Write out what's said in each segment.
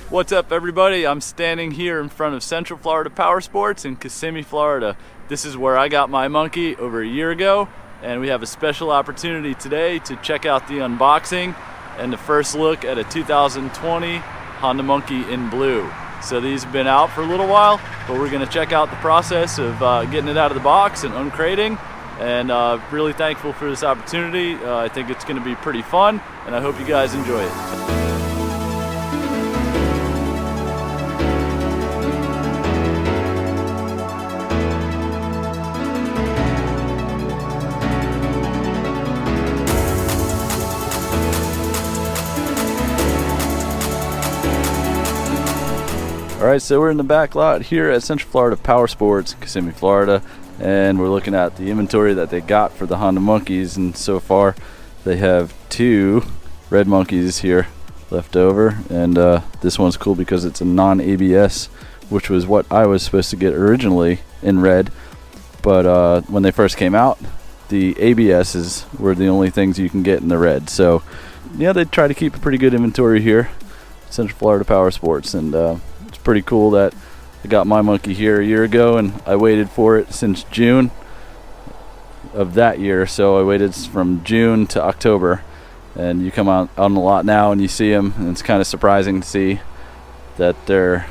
What's up, everybody? I'm standing here in front of Central Florida Power Sports in Kissimmee, Florida. This is where I got my monkey over a year ago, and we have a special opportunity today to check out the unboxing and the first look at a 2020 Honda Monkey in blue. So these have been out for a little while, but we're going to check out the process of getting it out of the box and uncrating, and really thankful for this opportunity. I think it's going to be pretty fun, and I hope you guys enjoy it. Alright, so we're in the back lot here at Central Florida Power Sports, Kissimmee, Florida, and we're looking at the inventory that they got for the Honda Monkeys, and so far they have 2 red monkeys here left over, and this one's cool because it's a non-ABS, which was what I was supposed to get originally in red, but when they first came out, the ABSs were the only things you can get in the red. So yeah, they try to keep a pretty good inventory here at Central Florida Power Sports, and pretty cool that I got my monkey here a year ago, and I waited for it since June of that year. So I waited from June to October, and you come out on the lot now and you see them, and it's kind of surprising to see that they're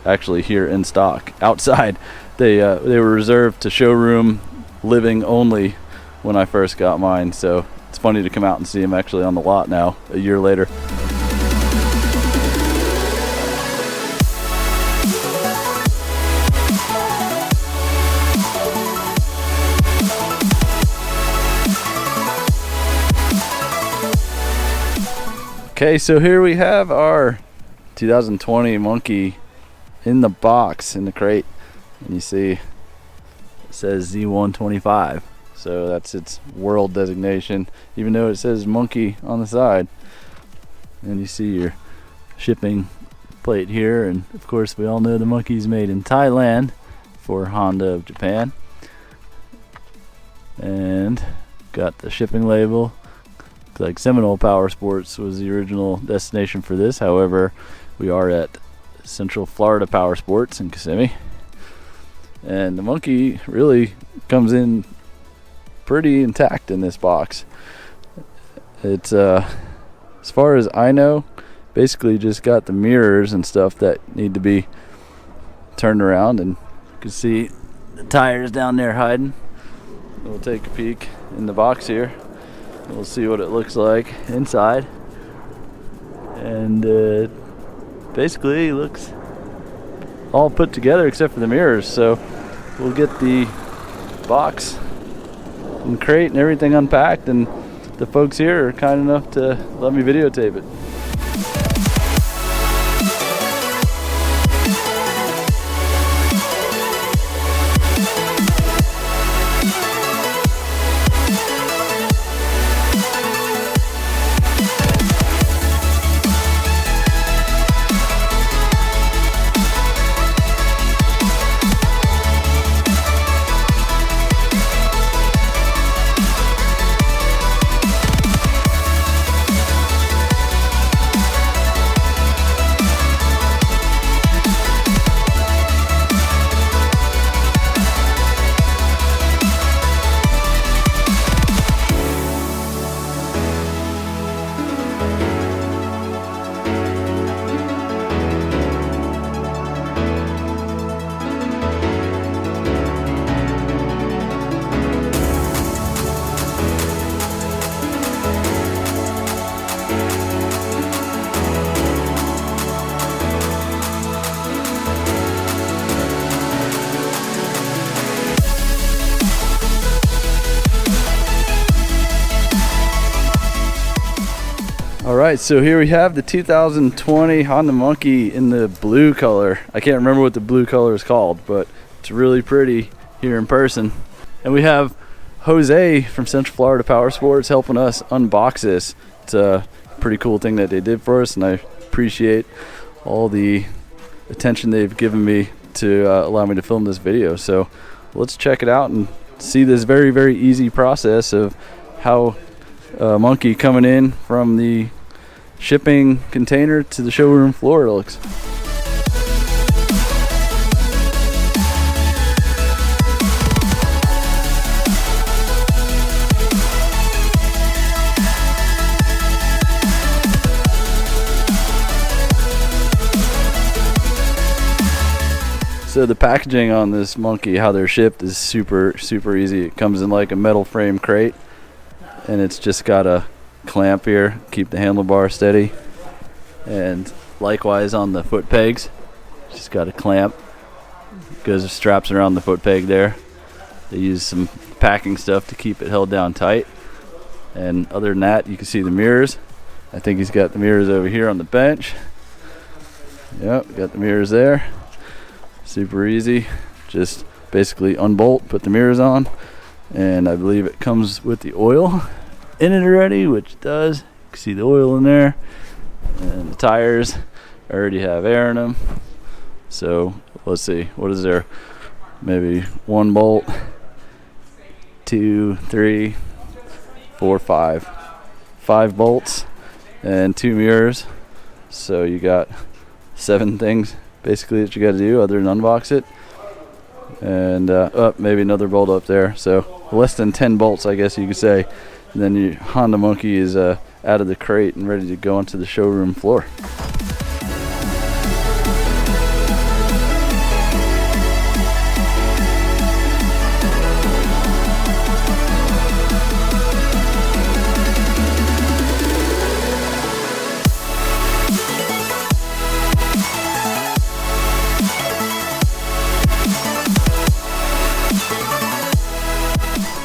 actually here in stock. Outside, they were reserved to showroom living only when I first got mine, so it's funny to come out and see them actually on the lot now a year later. Okay, so here we have our 2020 monkey in the box, in the crate, and you see it says Z125, so that's its world designation, even though it says monkey on the side. And you see your shipping plate here, and of course we all know the monkey's made in Thailand for Honda of Japan, and got the shipping label. Like Seminole Power Sports was the original destination for this. However, we are at Central Florida Power Sports in Kissimmee, and the monkey really comes in pretty intact in this box. It's as far as I know, basically just got the mirrors and stuff that need to be turned around, and you can see the tires down there hiding. We'll take a peek in the box here. We'll see what it looks like inside, and basically it looks all put together except for the mirrors. So we'll get the box and crate and everything unpacked, and the folks here are kind enough to let me videotape it. Alright, so here we have the 2020 Honda Monkey in the blue color. I can't remember what the blue color is called, but it's really pretty here in person. And we have Jose from Central Florida Power Sports helping us unbox this. It's a pretty cool thing that they did for us, and I appreciate all the attention they've given me to allow me to film this video. So let's check it out and see this very, very easy process of how a monkey coming in from the shipping container to the showroom floor, it looks. So the packaging on this monkey, how they're shipped, is super easy. It comes in like a metal frame crate, and it's just got a clamp here, keep the handlebar steady. And likewise on the foot pegs, just got a clamp. Goes straps around the foot peg there. They use some packing stuff to keep it held down tight. And other than that, you can see the mirrors. I think he's got the mirrors over here on the bench. Yep, got the mirrors there. Super easy. Just basically unbolt, put the mirrors on, and I believe it comes with the oil in it already, which it does. You can see the oil in there, and the tires already have air in them. So let's see, what is there? Maybe 1 bolt, 2, 3, 4, 5. 5 bolts and 2 mirrors. So you got 7 things basically that you got to do other than unbox it. And maybe another bolt up there. So less than 10 bolts, I guess you could say. And then your Honda Monkey is out of the crate and ready to go onto the showroom floor.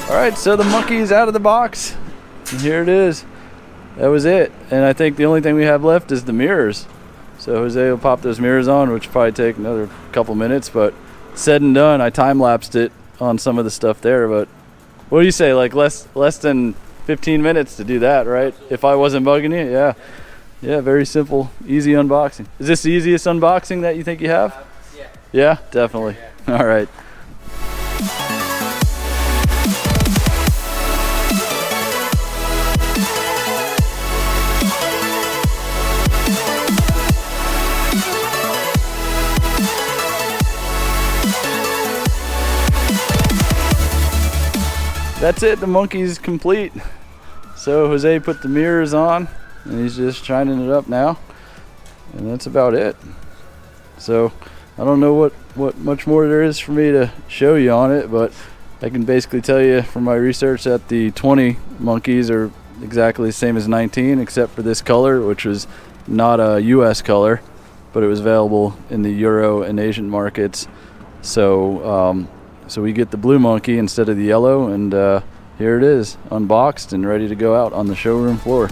Alright, so the monkey is out of the box, and here it is. That was it, and I think the only thing we have left is the mirrors. So Jose will pop those mirrors on, which will probably take another couple minutes, but said and done. I time-lapsed it on some of the stuff there, but what do you say, like less than 15 minutes to do that, right? If I wasn't bugging you? Yeah, very simple, easy unboxing. Is this the easiest unboxing that you think you have? Yeah, definitely. All right. That's it, the monkey's complete. So Jose put the mirrors on and he's just shining it up now, and that's about it. So I don't know what much more there is for me to show you on it, but I can basically tell you from my research that the 20 monkeys are exactly the same as 19, except for this color, which was not a US color, but it was available in the Euro and Asian markets. So so we get the blue monkey instead of the yellow, and here it is, unboxed and ready to go out on the showroom floor.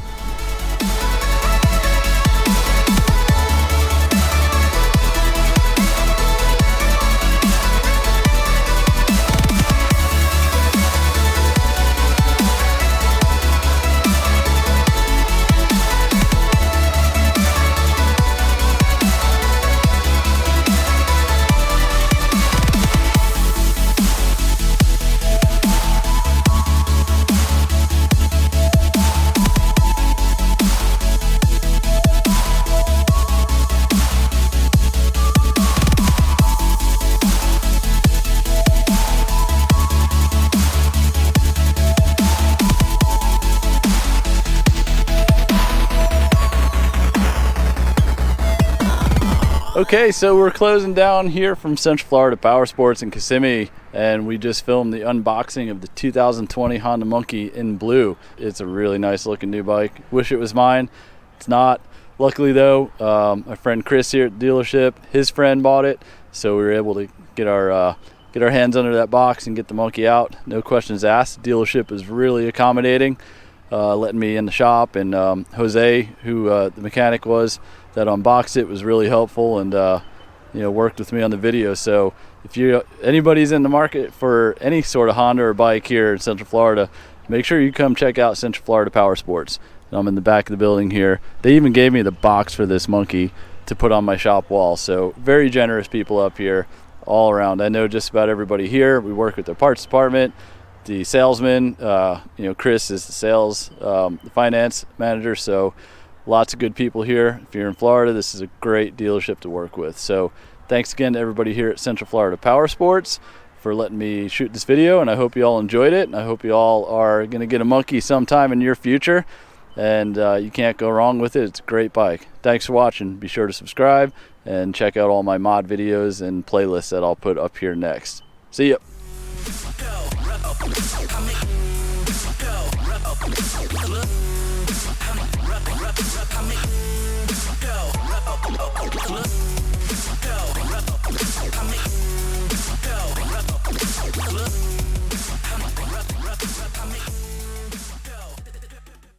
Okay, so we're closing down here from Central Florida Power Sports in Kissimmee, and we just filmed the unboxing of the 2020 Honda Monkey in blue. It's a really nice looking new bike. Wish it was mine. It's not. Luckily though, my friend Chris here at the dealership, his friend bought it, so we were able to get our hands under that box and get the monkey out. No questions asked. The dealership is really accommodating, letting me in the shop, and Jose, who the mechanic was that unboxed it, was really helpful and worked with me on the video. So if anybody's in the market for any sort of Honda or bike here in Central Florida, make sure you come check out Central Florida Power Sports. I'm in the back of the building here. They even gave me the box for this monkey to put on my shop wall. So very generous people up here all around. I know just about everybody here. We work with the parts department, the salesman. Chris is the sales, the finance manager. So lots of good people here. If you're in Florida, this is a great dealership to work with. So thanks again to everybody here at Central Florida Power Sports for letting me shoot this video, and I hope you all enjoyed it, and I hope you all are going to get a monkey sometime in your future, and you can't go wrong with it. It's a great bike. Thanks for watching. Be sure to subscribe and check out all my mod videos and playlists that I'll put up here next. See ya. Look.